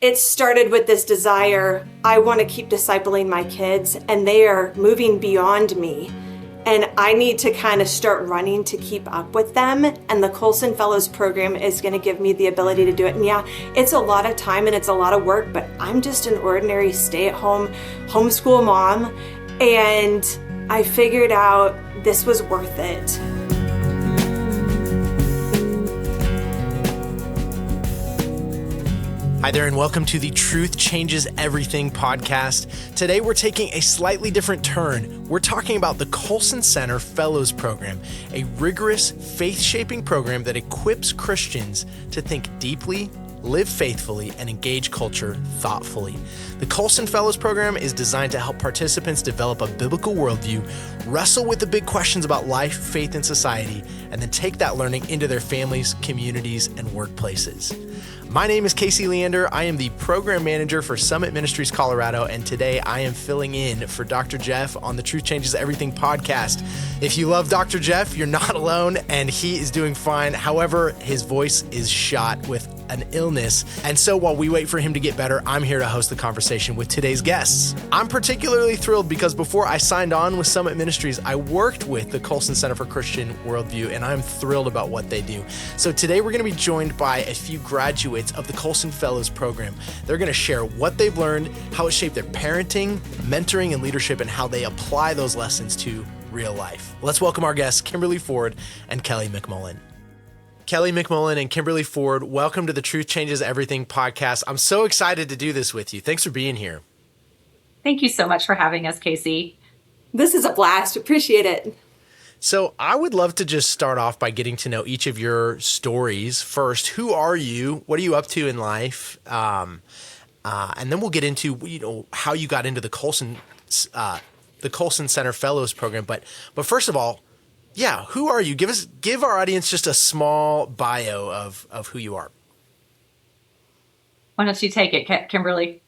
It started with this desire, I want to keep discipling my kids, and they are moving beyond me. And I need to kind of start running to keep up with them. And the Colson Fellows Program is going to give me the ability to do it. And yeah, it's a lot of time and it's a lot of work, but I'm just an ordinary stay-at-home homeschool mom. And I figured out this was worth it. Hi there, and welcome to the Truth Changes Everything podcast. Today, we're taking a slightly different turn. We're talking about the Colson Center Fellows Program, a rigorous, faith-shaping program that equips Christians to think deeply, live faithfully, and engage culture thoughtfully. The Colson Fellows Program is designed to help participants develop a biblical worldview, wrestle with the big questions about life, faith, and society, and then take that learning into their families, communities, and workplaces. My name is Casey Leander. I am the program manager for Summit Ministries, Colorado, and today I am filling in for Dr. Jeff on the Truth Changes Everything podcast. If you love Dr. Jeff, you're not alone, and he is doing fine. However, his voice is shot with an illness, and so while we wait for him to get better, I'm here to host the conversation with today's guests. I'm particularly thrilled because before I signed on with Summit Ministries, I worked with the Colson Center for Christian Worldview, and I'm thrilled about what they do. So today we're going to be joined by a few graduates of the Colson Fellows Program. They're going to share what they've learned, how it shaped their parenting, mentoring, and leadership, and how they apply those lessons to real life. Let's welcome our guests, Kimberly Ford and Kelly McMullin. Kelly McMullin and Kimberly Ford, welcome to the Truth Changes Everything podcast. I'm so excited to do this with you. Thanks for being here. Thank you so much for having us, Casey. This is a blast. Appreciate it. So I would love to just start off by getting to know each of your stories. First, who are you? What are you up to in life? And then we'll get into how you got into the Colson Center Fellows Program. But first of all, yeah, who are you? Give our audience just a small bio of who you are. Why don't you take it, Kimberly?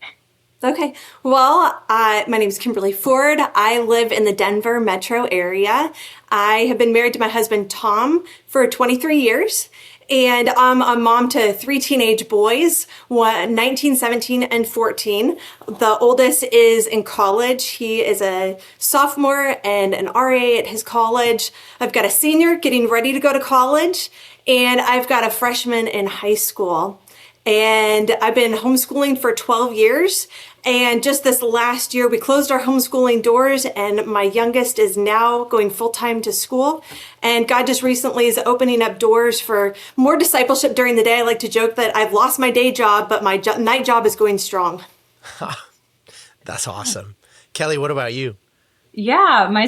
Okay. Well, my name is Kimberly Ford. I live in the Denver metro area. I have been married to my husband, Tom, for 23 years. And I'm a mom to 3 teenage boys, 19, 17, and 14. The oldest is in college. He is a sophomore and an RA at his college. I've got a senior getting ready to go to college, and I've got a freshman in high school. And I've been homeschooling for 12 years. And just this last year, we closed our homeschooling doors, and my youngest is now going full-time to school. And God just recently is opening up doors for more discipleship during the day. I like to joke that I've lost my day job, but my night job is going strong. That's awesome. Kelly, what about you? Yeah, my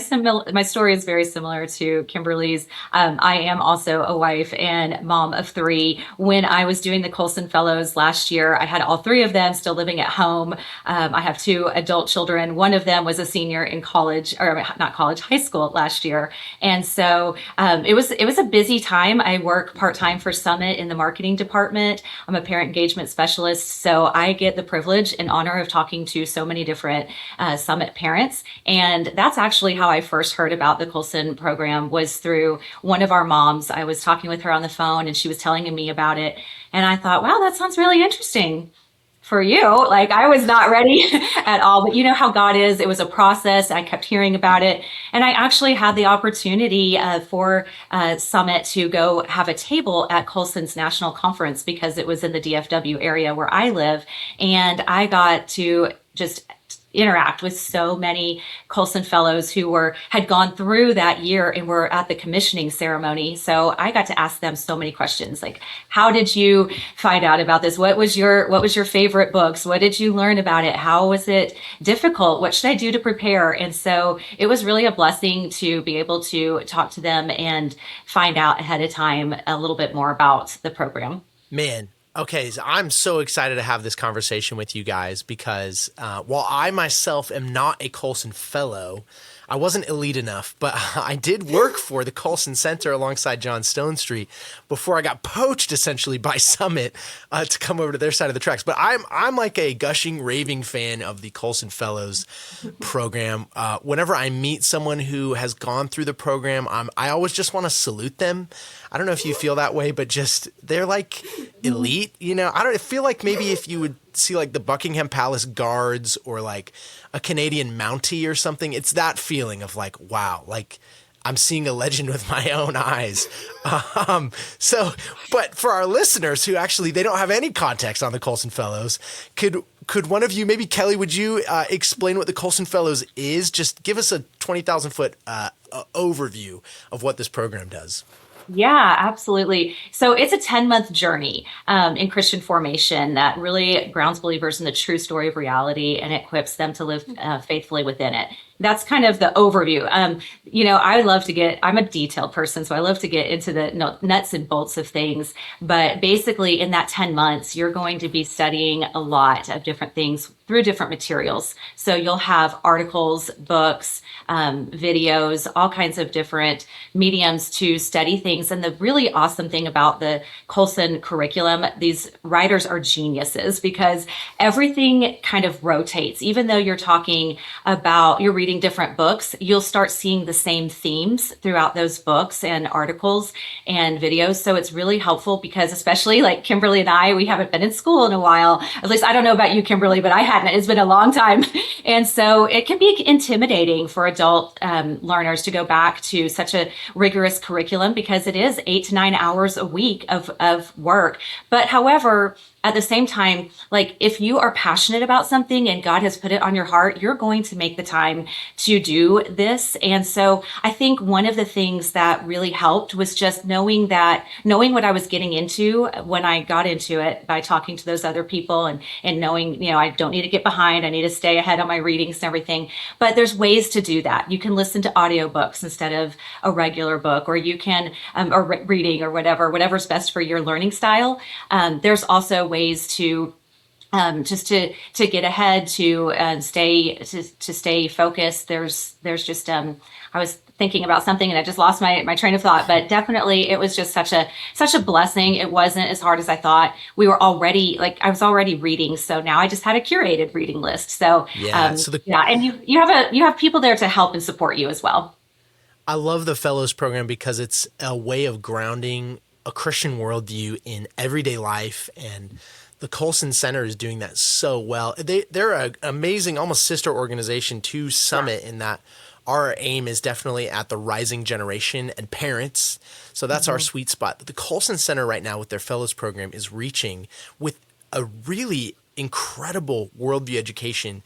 story is very similar to Kimberly's. I am also a wife and mom of 3. When I was doing the Colson Fellows last year, I had all 3 of them still living at home. I have 2 adult children. One of them was a senior in college, or not college, high school last year. And so it was a busy time. I work part-time for Summit in the marketing department. I'm a parent engagement specialist, so I get the privilege and honor of talking to so many different Summit parents. And that's actually how I first heard about the Colson program, was through one of our moms. I was talking with her on the phone and she was telling me about it. And I thought, wow, that sounds really interesting for you. Like, I was not ready at all, but you know how God is. It was a process. I kept hearing about it. And I actually had the opportunity for Summit to go have a table at Colson's national conference, because it was in the DFW area where I live. And I got to just interact with so many Colson Fellows who had gone through that year and were at the commissioning ceremony. So I got to ask them so many questions, like, how did you find out about this? What was your favorite books? What did you learn about it? How was it difficult? What should I do to prepare? And so it was really a blessing to be able to talk to them and find out ahead of time a little bit more about the program. Man. Okay, so I'm so excited to have this conversation with you guys because while I myself am not a Colson Fellow, I wasn't elite enough, but I did work for the Colson Center alongside John Stone Street before I got poached essentially by Summit to come over to their side of the tracks. But I'm like a gushing, raving fan of the Colson Fellows program. Whenever I meet someone who has gone through the program, I always just want to salute them. I don't know if you feel that way, but just they're like elite, you know. I feel like maybe if you would see like the Buckingham Palace guards or like a Canadian Mountie or something. It's that feeling of like, wow, like I'm seeing a legend with my own eyes. But for our listeners who actually, they don't have any context on the Colson Fellows, could one of you, maybe Kelly, would you explain what the Colson Fellows is? Just give us a 20,000 foot overview of what this program does. Yeah, absolutely. So it's a 10-month journey in Christian formation that really grounds believers in the true story of reality and equips them to live faithfully within it. That's kind of the overview. I'm a detailed person, so I love to get into the nuts and bolts of things. But basically, in that 10 months, you're going to be studying a lot of different things through different materials. So you'll have articles, books, videos, all kinds of different mediums to study things. And the really awesome thing about the Colson curriculum, these writers are geniuses because everything kind of rotates. Even though you're reading different books, you'll start seeing the same themes throughout those books and articles and videos. So it's really helpful because especially like Kimberly and I, we haven't been in school in a while. At least I don't know about you, Kimberly, but I hadn't. It's been a long time. And so it can be intimidating for adult learners to go back to such a rigorous curriculum because it is 8 to 9 hours a week of work. But however, at the same time, like if you are passionate about something and God has put it on your heart, you're going to make the time to do this. And so I think one of the things that really helped was just knowing what I was getting into when I got into it by talking to those other people and knowing, I don't need to get behind. I need to stay ahead on my readings and everything. But there's ways to do that. You can listen to audiobooks instead of a regular book, or you can, or reading or whatever's best for your learning style. There's also ways to just to get ahead, to stay focused. There's just I was thinking about something and I just lost my train of thought, but definitely it was just such a blessing. It wasn't as hard as I thought. I was already reading, so now I just had a curated reading list. So and you have people there to help and support you as well. I love the Fellows program because it's a way of grounding a Christian worldview in everyday life, and the Colson Center is doing that so well. They're an amazing, almost sister organization to Summit in that our aim is definitely at the rising generation and parents. So that's our sweet spot. But the Colson Center right now with their Fellows program is reaching with a really incredible worldview education,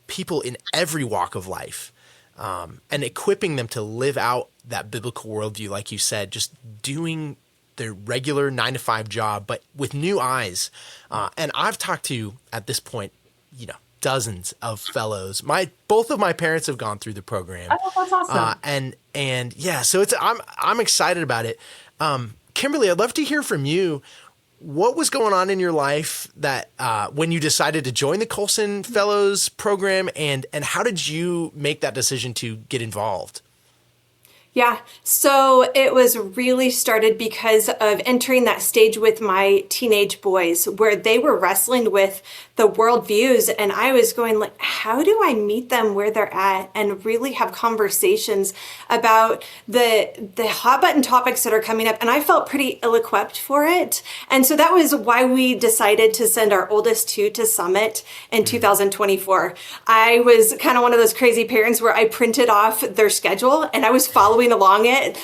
people in every walk of life, and equipping them to live out that biblical worldview, like you said, just doing their regular 9-to-5 job, but with new eyes. And I've talked to, at this point, dozens of fellows. Both of my parents have gone through the program. Oh, that's awesome. And yeah, so I'm excited about it. Kimberly, I'd love to hear from you. What was going on in your life that when you decided to join the Colson Fellows program, and how did you make that decision to get involved? Yeah, so it was really started because of entering that stage with my teenage boys where they were wrestling with the worldviews, and I was going like, how do I meet them where they're at and really have conversations about the hot button topics that are coming up? And I felt pretty ill-equipped for it. And so that was why we decided to send our oldest two to Summit in 2024. I was kind of one of those crazy parents where I printed off their schedule and I was following along it,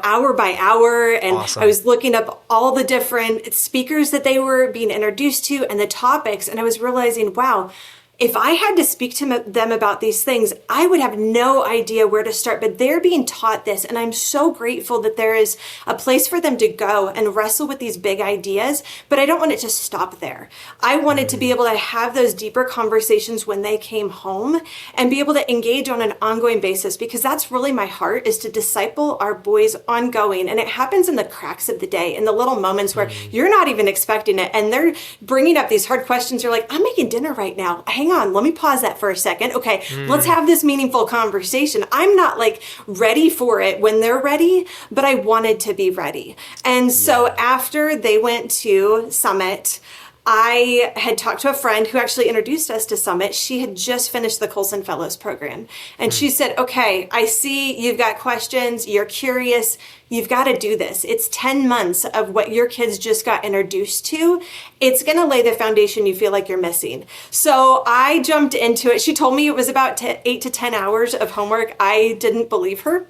hour by hour. And awesome. I was looking up all the different speakers that they were being introduced to and the topics. And I was realizing, wow, if I had to speak to them about these things, I would have no idea where to start, but they're being taught this. And I'm so grateful that there is a place for them to go and wrestle with these big ideas, but I don't want it to stop there. I wanted to be able to have those deeper conversations when they came home and be able to engage on an ongoing basis, because that's really my heart, is to disciple our boys ongoing. And it happens in the cracks of the day, in the little moments where you're not even expecting it. And they're bringing up these hard questions. You're like, I'm making dinner right now. Hang on, let me pause that for a second. Okay, let's have this meaningful conversation. I'm not like ready for it when they're ready, but I wanted to be ready. And so after they went to Summit, I had talked to a friend who actually introduced us to Summit. She had just finished the Colson Fellows program. And she said, okay, I see you've got questions. You're curious. you've got to do this. It's 10 months of what your kids just got introduced to. It's going to lay the foundation you feel like you're missing. So I jumped into it. She told me it was about 8 to 10 hours of homework. I didn't believe her.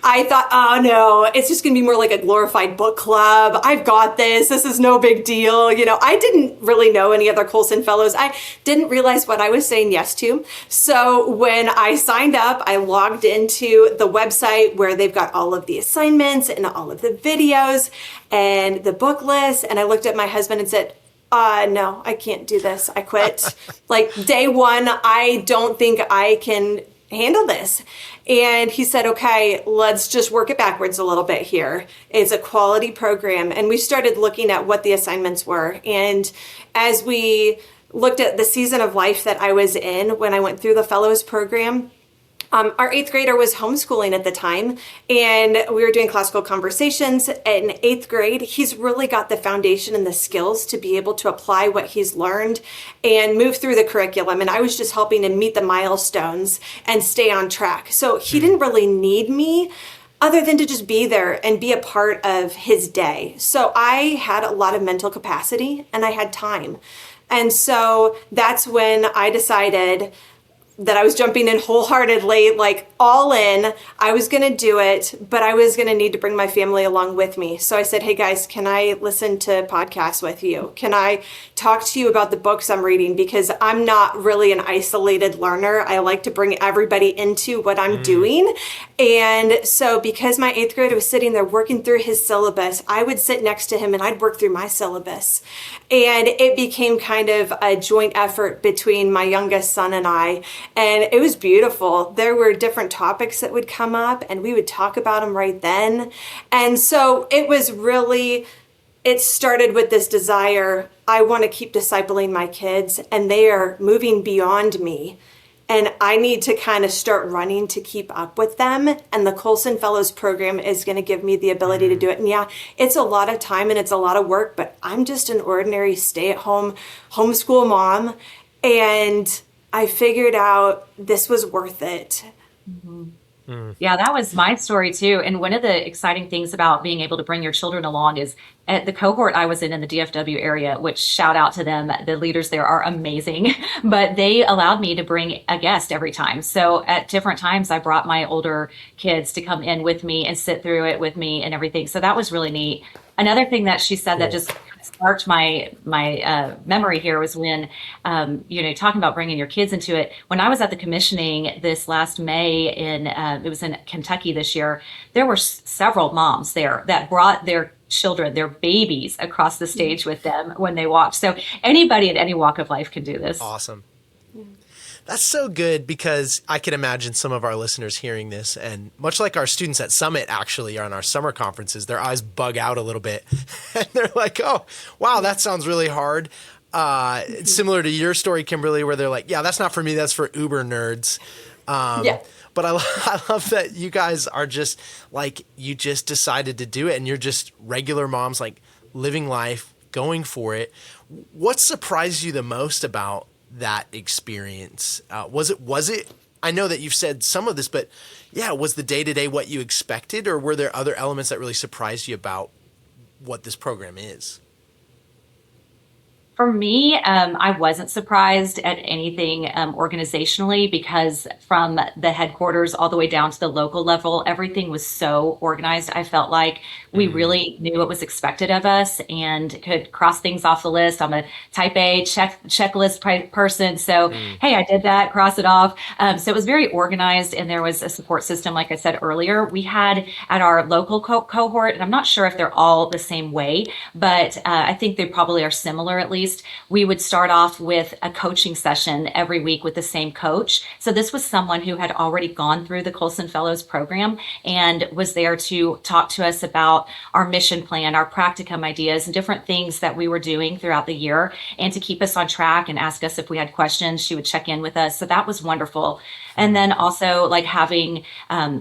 I thought, oh no, it's just going to be more like a glorified book club. I've got this. This is no big deal. I didn't really know any other Colson Fellows. I didn't realize what I was saying yes to. So when I signed up, I logged into the website where they've got all of the assignments and all of the videos and the book list. And I looked at my husband and said, no, I can't do this. I quit. Like day one, I don't think I can handle this. And he said, okay, let's just work it backwards a little bit here. It's a quality program. And we started looking at what the assignments were. And as we looked at the season of life that I was in when I went through the Fellows program, our 8th grader was homeschooling at the time, and we were doing classical conversations. In 8th grade, he's really got the foundation and the skills to be able to apply what he's learned and move through the curriculum. And I was just helping him meet the milestones and stay on track. So he didn't really need me other than to just be there and be a part of his day. So I had a lot of mental capacity and I had time. And so that's when I decided that I was jumping in wholeheartedly, like all in. I was going to do it, but I was going to need to bring my family along with me. So I said, hey guys, can I listen to podcasts with you? Can I talk to you about the books I'm reading? Because I'm not really an isolated learner. I like to bring everybody into what I'm doing. And so because my 8th grader was sitting there working through his syllabus, I would sit next to him and I'd work through my syllabus. And it became kind of a joint effort between my youngest son and I. And it was beautiful. There were different topics that would come up and we would talk about them right then. And so it was really, it started with this desire. I want to keep discipling my kids and they are moving beyond me. And I need to kind of start running to keep up with them. And the Colson Fellows program is going to give me the ability to do it. And yeah, it's a lot of time and it's a lot of work, but I'm just an ordinary stay-at-home homeschool mom. And I figured out this was worth it. Mm-hmm. Yeah, that was my story too. And one of the exciting things about being able to bring your children along is at the cohort I was in the DFW area, which shout out to them. The leaders there are amazing, but they allowed me to bring a guest every time. So at different times, I brought my older kids to come in with me and sit through it with me and everything. So that was really neat. Another thing that she said that just sparked my memory here was when, talking about bringing your kids into it. When I was at the commissioning this last May it was in Kentucky this year, there were several moms there that brought their children, their babies across the stage with them when they walked. So anybody in any walk of life can do this. Awesome. That's so good because I can imagine some of our listeners hearing this, and much like our students at Summit actually are on our summer conferences, their eyes bug out a little bit and they're like, oh, wow, that sounds really hard. It's similar to your story, Kimberly, where they're like, yeah, that's not for me. That's for uber nerds. But I love that you guys are just like, you just decided to do it and you're just regular moms, like living life, going for it. What surprised you the most about that experience? Was it, I know that you've said some of this, but yeah, was the day-to-day what you expected, or were there other elements that really surprised you about what this program is? For me, I wasn't surprised at anything organizationally, because from the headquarters all the way down to the local level, everything was so organized. I felt like we really knew what was expected of us and could cross things off the list. I'm a type A checklist person. So, hey, I did that, cross it off. So it was very organized, and there was a support system. Like I said earlier, we had at our local cohort, and I'm not sure if they're all the same way, but I think they probably are similar at least. We would start off with a coaching session every week with the same coach. So this was someone who had already gone through the Colson Fellows program and was there to talk to us about our mission plan, our practicum ideas, and different things that we were doing throughout the year, and to keep us on track and ask us if we had questions. She would check in with us. So that was wonderful. And then also like having,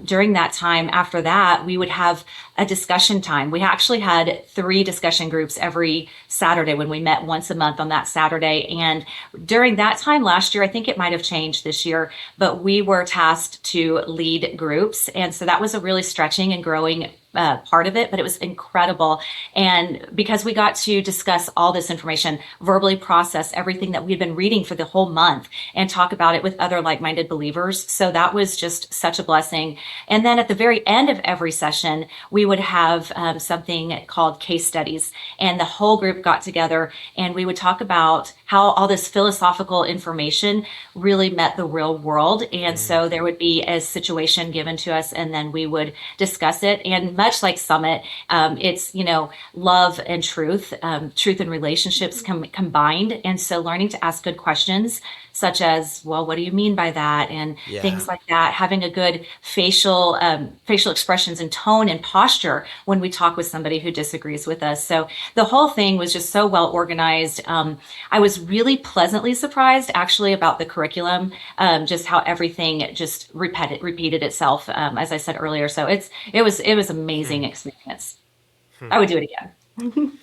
during that time after that, we would have a discussion time. We actually had 3 discussion groups every Saturday when we met once a month on that Saturday. And during that time last year, I think it might have changed this year, but we were tasked to lead groups. And so that was a really stretching and growing part of it, but it was incredible. And because we got to discuss all this information, verbally process everything that we'd been reading for the whole month and talk about it with other like-minded believers. So that was just such a blessing. And then at the very end of every session, we would have something called case studies. And the whole group got together and we would talk about how all this philosophical information really met the real world. And so there would be a situation given to us and then we would discuss it. And much like Summit, it's, love and truth and relationships combined. And so learning to ask good questions, such as, well, what do you mean by that? And things like that, having a good facial expressions and tone and posture when we talk with somebody who disagrees with us. So the whole thing was just so well organized. I was really pleasantly surprised actually about the curriculum, just how everything just repeated itself, as I said earlier. So it was amazing experience. I would do it again.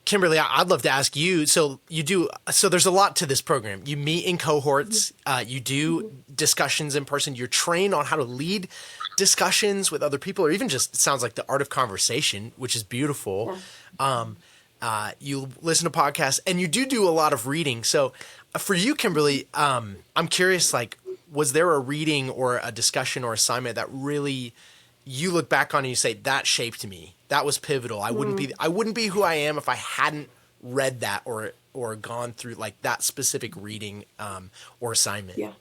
Kimberly, I'd love to ask you. So there's a lot to this program. You meet in cohorts, you do discussions in person, you're trained on how to lead discussions with other people, or even just, it sounds like the art of conversation, which is beautiful. Yeah. You listen to podcasts and you do a lot of reading. So for you, Kimberly, I'm curious, was there a reading or a discussion or assignment that really you look back on and you say, that shaped me? That was pivotal. I wouldn't be who I am if I hadn't read that or gone through that specific reading or assignment. Yeah.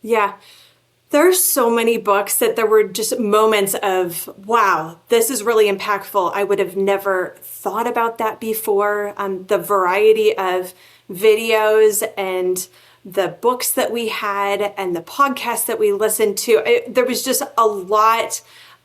Yeah. There's so many books that there were just moments of, wow, this is really impactful. I would have never thought about that before. The variety of videos and the books that we had and the podcasts that we listened to, there was just a lot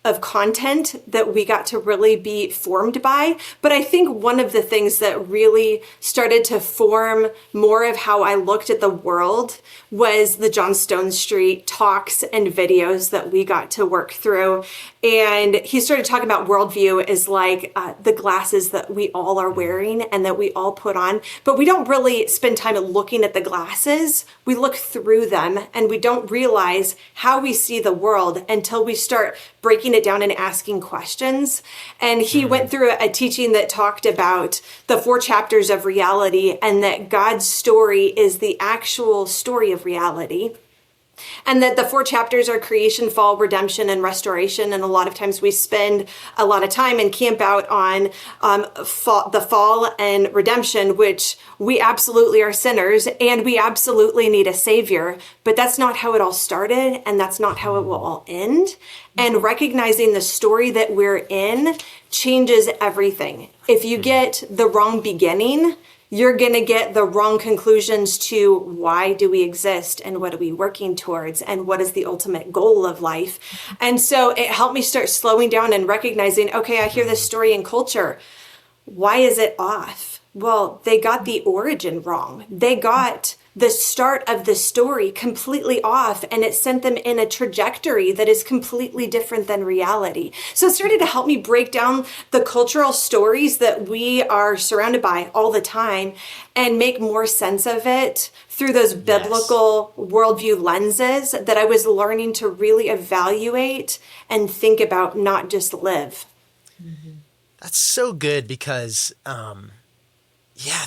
of content that we got to really be formed by. But I think one of the things that really started to form more of how I looked at the world was the John Stone Street talks and videos that we got to work through. And he started talking about worldview as like the glasses that we all are wearing and that we all put on. But we don't really spend time looking at the glasses. We look through them and we don't realize how we see the world until we start breaking it down and asking questions. And he went through a teaching that talked about the 4 chapters of reality and that God's story is the actual story of reality. And that the 4 chapters are creation, fall, redemption, and restoration. And a lot of times we spend a lot of time and camp out on the fall and redemption, which we absolutely are sinners and we absolutely need a savior. But that's not how it all started, and that's not how it will all end. And recognizing the story that we're in changes everything. If you get the wrong beginning, you're going to get the wrong conclusions to why do we exist and what are we working towards and what is the ultimate goal of life. And so it helped me start slowing down and recognizing, okay, I hear this story in culture. Why is it off? Well, they got the origin wrong. They got the start of the story completely off, and it sent them in a trajectory that is completely different than reality. So it started to help me break down the cultural stories that we are surrounded by all the time and make more sense of it through those biblical worldview lenses that I was learning to really evaluate and think about, not just live. That's so good because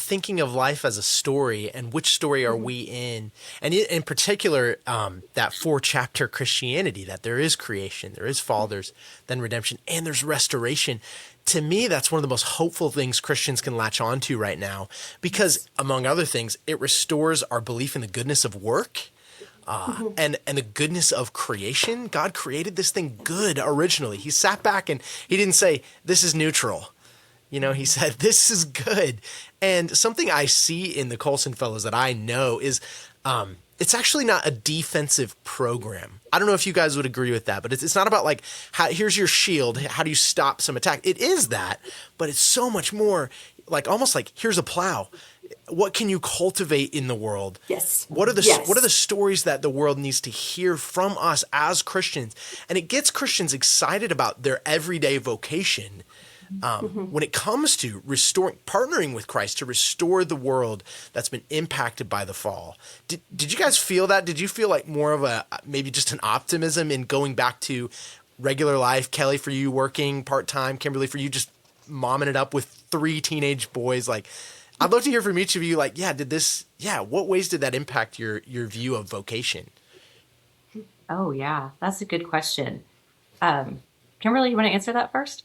thinking of life as a story and which story are we in, and in particular, that 4-chapter Christianity, that there is creation, there is fall, there's then redemption, and there's restoration. To me, that's one of the most hopeful things Christians can latch onto right now because, among other things, it restores our belief in the goodness of work and the goodness of creation. God created this thing good originally. He sat back and he didn't say, this is neutral. He said, this is good. And something I see in the Colson Fellows that I know is it's actually not a defensive program. I don't know if you guys would agree with that, but it's not about here's your shield. How do you stop some attack? It is that, but it's so much more almost like here's a plow. What can you cultivate in the world? Yes. What are the stories that the world needs to hear from us as Christians? And it gets Christians excited about their everyday vocation. When it comes to partnering with Christ to restore the world that's been impacted by the fall. Did you guys feel that? Did you feel like more of maybe just an optimism in going back to regular life? Kelly, for you working part-time, Kimberly, for you just momming it up with 3 teenage boys. Like, I'd love to hear from each of you. Like, what ways did that impact your view of vocation? Oh, yeah, that's a good question. Kimberly, you want to answer that first?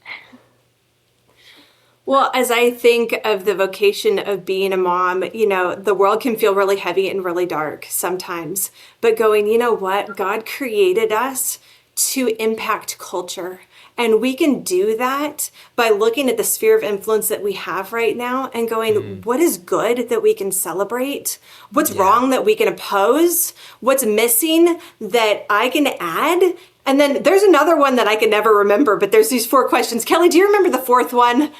Well, as I think of the vocation of being a mom, the world can feel really heavy and really dark sometimes. But going, you know what? God created us to impact culture. And we can do that by looking at the sphere of influence that we have right now and going, what is good that we can celebrate? What's wrong that we can oppose? What's missing that I can add? And then there's another one that I can never remember, but there's these 4 questions. Kelly, do you remember the 4th one?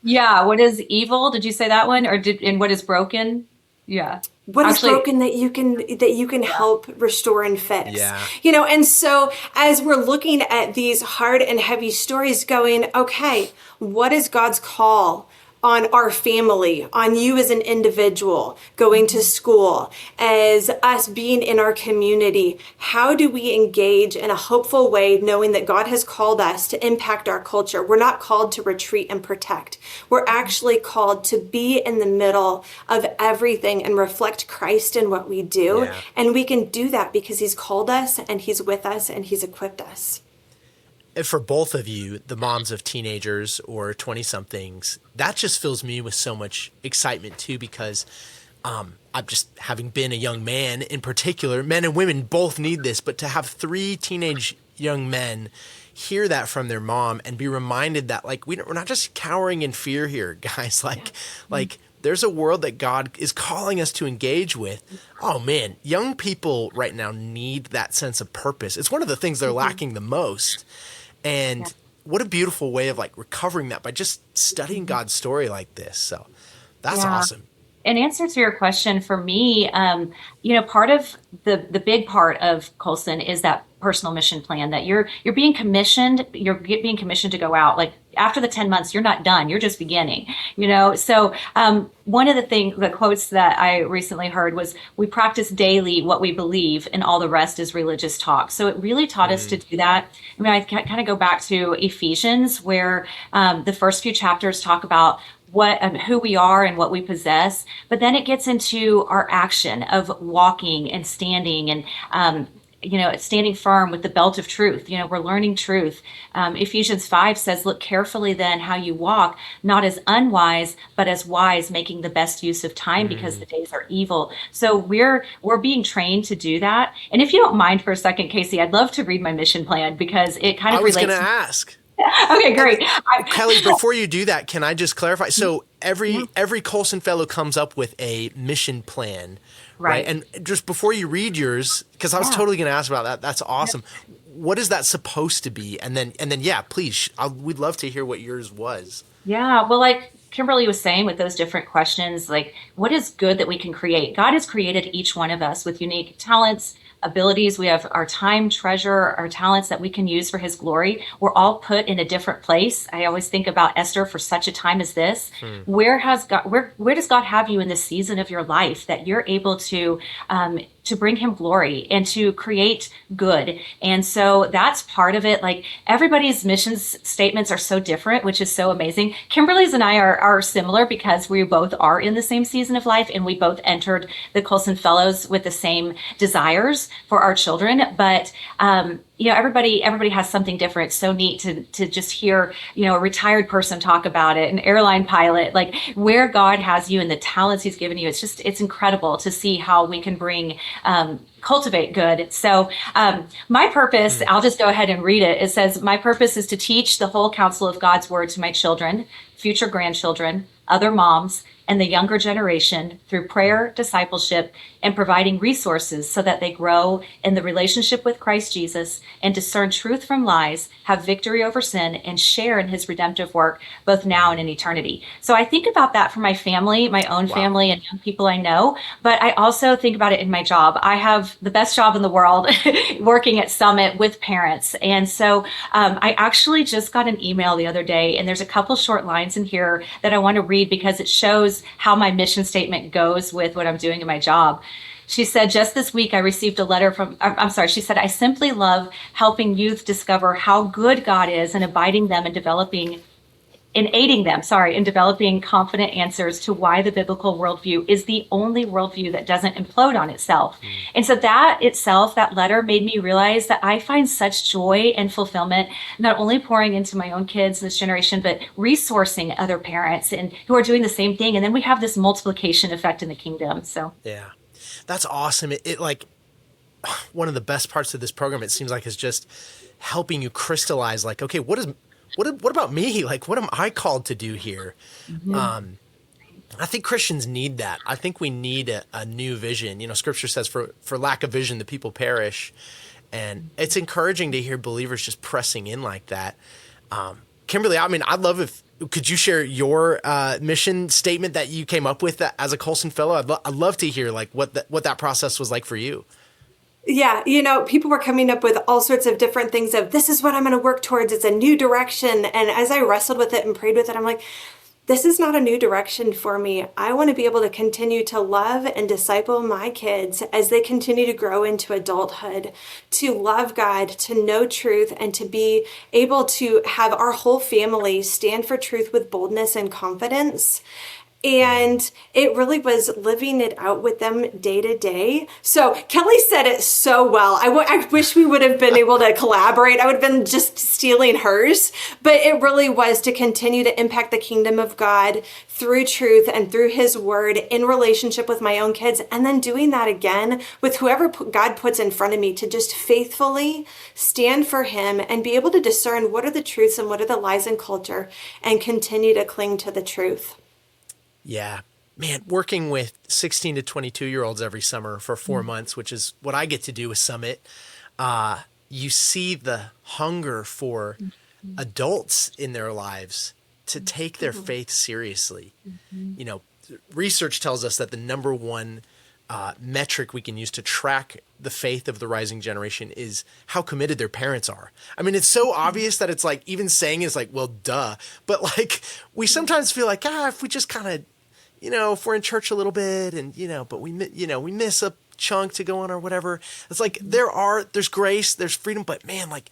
Yeah. What is evil? Did you say that one? And what is broken? Yeah. What is broken that you can help restore and fix? Yeah. And so as we're looking at these hard and heavy stories going, okay, what is God's call on our family, on you as an individual, going to school, as us being in our community? How do we engage in a hopeful way, knowing that God has called us to impact our culture? We're not called to retreat and protect. We're actually called to be in the middle of everything and reflect Christ in what we do. Yeah. And we can do that because he's called us and he's with us and he's equipped us. For both of you, the moms of teenagers or 20-somethings, that just fills me with so much excitement too, because I'm just, having been a young man in particular, men and women both need this, but to have 3 teenage young men hear that from their mom and be reminded that, like, we're not just cowering in fear here, guys. Like there's a world that God is calling us to engage with. Oh man, young people right now need that sense of purpose. It's one of the things they're lacking the most. And what a beautiful way of like recovering that by just studying God's story like this. So that's awesome. In answer to your question, for me, part of the big part of Colson is that personal mission plan that you're being commissioned. You're being commissioned to go out. Like after the 10 months, you're not done. You're just beginning. So one of the quotes that I recently heard was, "We practice daily what we believe, and all the rest is religious talk." So it really taught us to do that. I mean, I kind of go back to Ephesians, where the first few chapters talk about who we are and what we possess, but then it gets into our action of walking and standing and standing firm with the belt of truth. We're learning truth. Ephesians 5 says, "Look carefully then how you walk, not as unwise, but as wise, making the best use of time, because the days are evil." So we're being trained to do that. And if you don't mind for a second, Casey, I'd love to read my mission plan, because it kind of relates. I was going to ask. Okay, great. Kelly, before you do that, can I just clarify? So every Colson Fellow comes up with a mission plan, right? And just before you read yours, because I was totally going to ask about that. That's awesome. What is that supposed to be? And then, please, we'd love to hear what yours was. Yeah, well, like Kimberly was saying, with those different questions, like what is good that we can create? God has created each one of us with unique talents, abilities. We have our time, treasure, our talents that we can use for his glory. We're all put in a different place. I always think about Esther, for such a time as this. Where does God have you in this season of your life that you're able to bring him glory and to create good? And so that's part of it. Like everybody's mission statements are so different, which is so amazing. Kimberly's and I are similar because we both are in the same season of life, and we both entered the Colson Fellows with the same desires for our children. But everybody has something different. It's so neat to just hear, a retired person talk about it, an airline pilot, like where God has you and the talents he's given you. It's incredible to see how we can cultivate good. So my purpose, I'll just go ahead and read it. It says, "My purpose is to teach the whole counsel of God's word to my children, future grandchildren, other moms, and the younger generation through prayer, discipleship, and providing resources so that they grow in the relationship with Christ Jesus and discern truth from lies, have victory over sin, and share in his redemptive work both now and in eternity." So I think about that for my family, my own family, and young people I know, but I also think about it in my job. I have the best job in the world working at Summit with parents. And so I actually just got an email the other day, and there's a couple short lines in here that I want to read because it shows is how my mission statement goes with what I'm doing in my job. She said, just this week, I received a letter from, I'm sorry, she said, I simply love helping youth discover how good God is and abiding them and developing in aiding them, in developing confident answers to why the biblical worldview is the only worldview that doesn't implode on itself. And so that itself, that letter made me realize that I find such joy and fulfillment, not only pouring into my own kids this generation, but resourcing other parents and who are doing the same thing. And then we have this multiplication effect in the kingdom. So Yeah, that's awesome. It like one of the best parts of this program, it seems like, is just helping you crystallize like, okay, what about me? Like, what am I called to do here? I think Christians need that. I think we need a new vision. You know, scripture says for lack of vision, the people perish. And it's encouraging to hear believers just pressing in like that. Kimberly, I mean, I'd love could you share your mission statement that you came up with as a Colson Fellow? I'd love to hear like what that process was like for you. Yeah, people were coming up with all sorts of different things of, this is what I'm going to work towards. It's a new direction. And as I wrestled with it and prayed with it, I'm like, this is not a new direction for me. I want to be able to continue to love and disciple my kids as they continue to grow into adulthood, to love God, to know truth, and to be able to have our whole family stand for truth with boldness and confidence. And it really was living it out with them day to day. So Kelly said it so well. I wish we would have been able to collaborate. I would have been just stealing hers. But it really was to continue to impact the kingdom of God through truth and through his word in relationship with my own kids. And then doing that again with whoever God puts in front of me, to just faithfully stand for him and be able to discern what are the truths and what are the lies in culture, and continue to cling to the truth. Yeah, man, working with 16 to 22-year-olds every summer for 4 months, which is what I get to do with Summit, you see the hunger for adults in their lives to take their faith seriously. You know, research tells us that the number one metric we can use to track the faith of the rising generation is how committed their parents are. I mean, it's so obvious that it's like, even saying is like, well, duh. But like, we sometimes feel like, if we just kind of, if we're in church a little bit and, but we miss a chunk to go on or whatever. It's like, there's grace, there's freedom, but man, like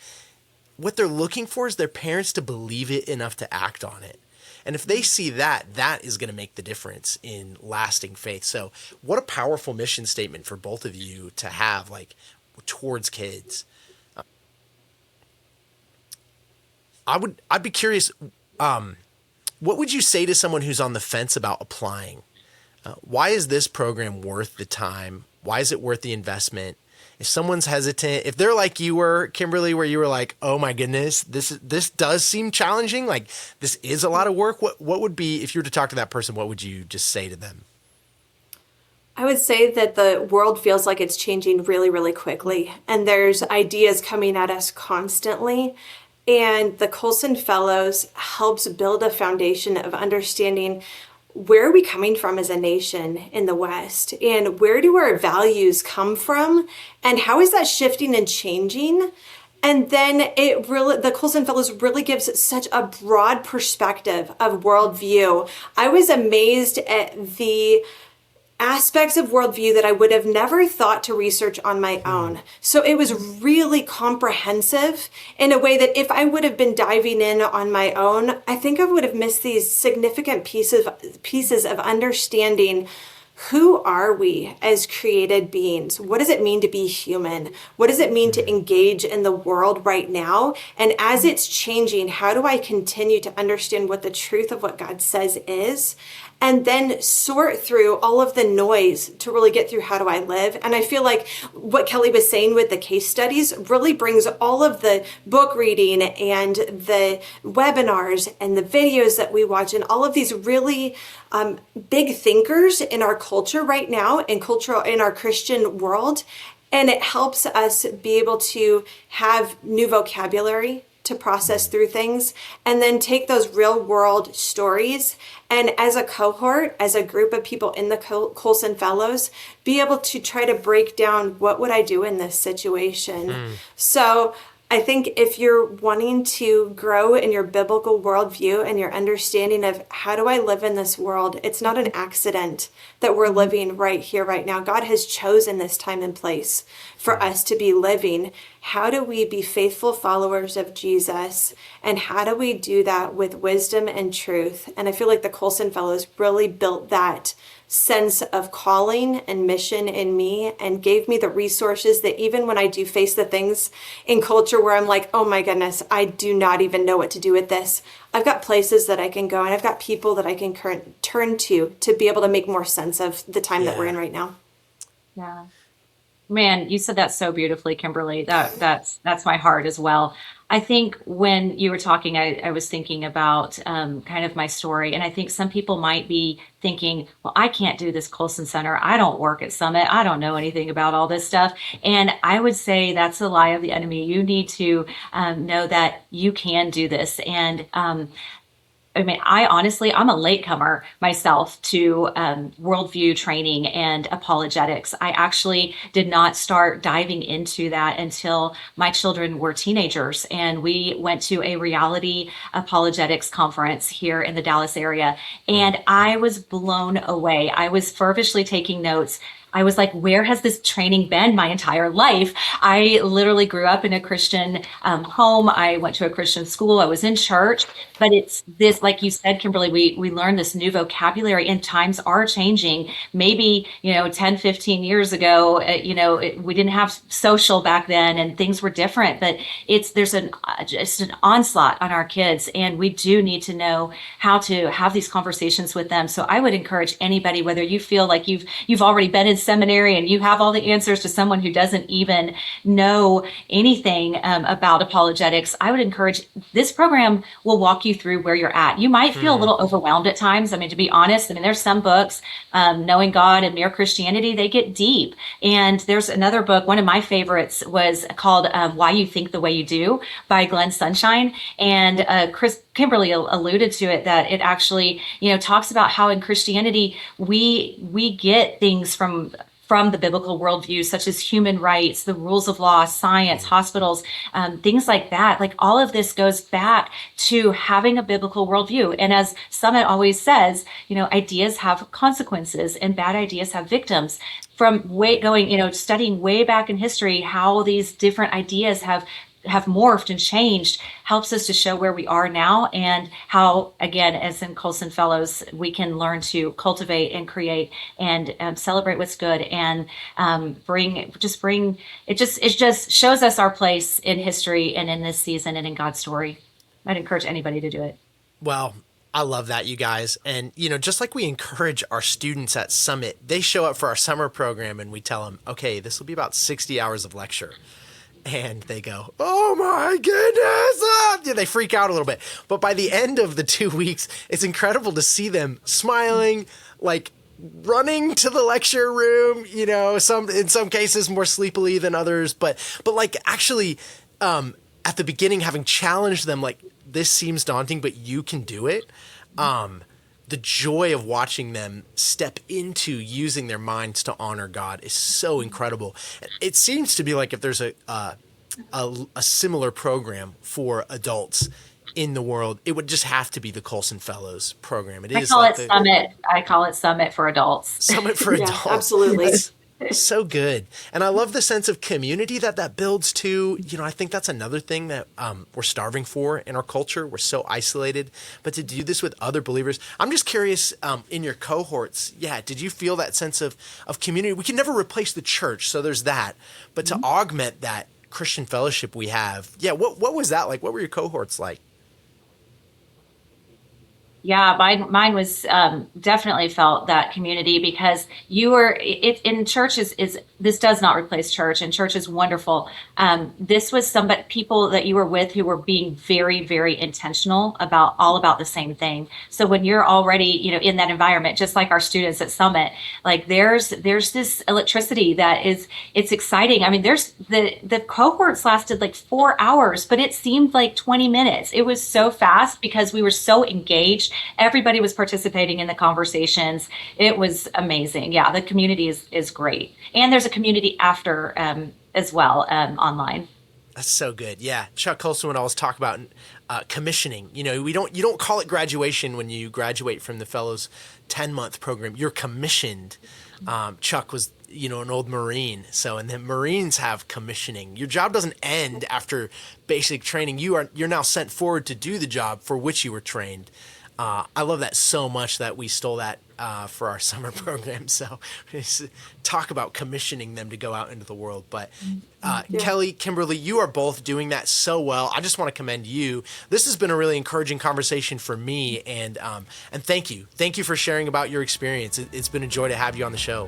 what they're looking for is their parents to believe it enough to act on it. And if they see that, that is going to make the difference in lasting faith. So what a powerful mission statement for both of you to have, like, towards kids. I'd be curious, what would you say to someone who's on the fence about applying? Why is this program worth the time? Why is it worth the investment? If someone's hesitant, if they're like you were, Kimberly, where you were like, oh my goodness, this does seem challenging, like this is a lot of work, what would be, if you were to talk to that person, what would you just say to them? I would say that the world feels like it's changing really, really quickly, and there's ideas coming at us constantly. And the Colson Fellows helps build a foundation of understanding, where are we coming from as a nation in the West? And where do our values come from? And how is that shifting and changing? And then the Colson Fellows really gives such a broad perspective of worldview. I was amazed at the aspects of worldview that I would have never thought to research on my own. So it was really comprehensive in a way that if I would have been diving in on my own, I think I would have missed these significant pieces of understanding. Who are we as created beings? What does it mean to be human? What does it mean to engage in the world right now? And as it's changing, how do I continue to understand what the truth of what God says is? And then sort through all of the noise to really get through, how do I live? And I feel like what Kelly was saying with the case studies really brings all of the book reading and the webinars and the videos that we watch and all of these really big thinkers in our culture right now, in our Christian world. And it helps us be able to have new vocabulary to process through things, and then take those real world stories, and as a cohort, as a group of people in the Colson Fellows, be able to try to break down, what would I do in this situation? So I think if you're wanting to grow in your biblical worldview and your understanding of how do I live in this world, it's not an accident that we're living right here, right now. God has chosen this time and place for us to be living. How do we be faithful followers of Jesus? And how do we do that with wisdom and truth? And I feel like the Colson Fellows really built that sense of calling and mission in me and gave me the resources that even when I do face the things in culture where I'm like, oh my goodness, I do not even know what to do with this. I've got places that I can go and I've got people that I can turn to be able to make more sense of the time that we're in right now. Yeah. Man, you said that so beautifully, Kimberly. That's my heart as well. I think when you were talking, I was thinking about kind of my story, and I think some people might be thinking, "Well, I can't do this Colson Center. I don't work at Summit. I don't know anything about all this stuff." And I would say that's a lie of the enemy. You need to know that you can do this, and I mean, I'm a latecomer myself to worldview training and apologetics. I actually did not start diving into that until my children were teenagers. And we went to a reality apologetics conference here in the Dallas area. And I was blown away. I was fervently taking notes. I was like, where has this training been my entire life? I literally grew up in a Christian home. I went to a Christian school. I was in church. But it's this, like you said, Kimberly, we learned this new vocabulary and times are changing. Maybe, 10, 15 years ago, we didn't have social back then and things were different. But there's just an onslaught on our kids. And we do need to know how to have these conversations with them. So I would encourage anybody, whether you feel like you've already been in seminary and you have all the answers to someone who doesn't even know anything about apologetics, I would encourage this program will walk you through where you're at. You might feel a little overwhelmed at times. I mean, to be honest, there's some books, Knowing God and Mere Christianity, they get deep. And there's another book, one of my favorites was called Why You Think the Way You Do by Glenn Sunshine. And Kimberly alluded to it, that it actually, talks about how in Christianity, we get things from the biblical worldview, such as human rights, the rules of law, science, hospitals, things like that. Like all of this goes back to having a biblical worldview. And as Summit always says, ideas have consequences and bad ideas have victims. From studying way back in history, how these different ideas have morphed and changed helps us to show where we are now and how, again, as in Colson Fellows, we can learn to cultivate and create and celebrate what's good and it just shows us our place in history and in this season and in God's story. I'd encourage anybody to do it. Well, I love that, you guys. And, just like we encourage our students at Summit, they show up for our summer program and we tell them, okay, this will be about 60 hours of lecture. And they go, oh my goodness. They freak out a little bit. But by the end of the 2 weeks, it's incredible to see them smiling, like running to the lecture room, in some cases more sleepily than others. But like actually at the beginning, having challenged them, like, this seems daunting, but you can do it. The joy of watching them step into using their minds to honor God is so incredible. It seems to be like if there's a similar program for adults in the world, it would just have to be the Colson Fellows program. Summit. I call it Summit for Adults. Summit for Adults. Absolutely. So good. And I love the sense of community that builds too. I think that's another thing that we're starving for in our culture. We're so isolated, but to do this with other believers. I'm just curious, in your cohorts, did you feel that sense of community? We can never replace the church, so there's that. But to augment that Christian fellowship we have, what was that like? What were your cohorts like? Yeah, mine was definitely felt that community because in church this does not replace church, and church is wonderful. This was people that you were with who were being very, very intentional about the same thing. So when you're already, in that environment, just like our students at Summit, like there's this electricity it's exciting. I mean, there's the cohorts lasted like 4 hours, but it seemed like 20 minutes. It was so fast because we were so engaged. Everybody was participating in the conversations. It was amazing. Yeah, the community is great. And there's a community after as well online. That's so good. Yeah, Chuck Colson would always talk about commissioning. You know, you don't call it graduation when you graduate from the Fellows 10-month program. You're commissioned. Chuck was, you know, an old Marine, and the Marines have commissioning. Your job doesn't end after basic training. You're now sent forward to do the job for which you were trained. I love that so much that we stole that for our summer program. So talk about commissioning them to go out into the world. But Kelly, Kimberly, you are both doing that so well. I just want to commend you. This has been a really encouraging conversation for me, and thank you. Thank you for sharing about your experience. It's been a joy to have you on the show.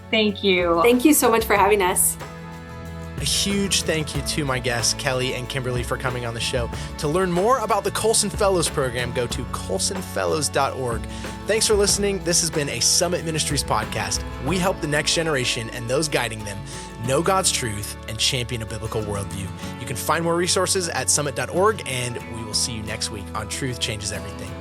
Thank you. Thank you so much for having us. A huge thank you to my guests, Kelly and Kimberly, for coming on the show. To learn more about the Colson Fellows Program, go to colsonfellows.org. Thanks for listening. This has been a Summit Ministries podcast. We help the next generation and those guiding them know God's truth and champion a biblical worldview. You can find more resources at summit.org, and we will see you next week on Truth Changes Everything.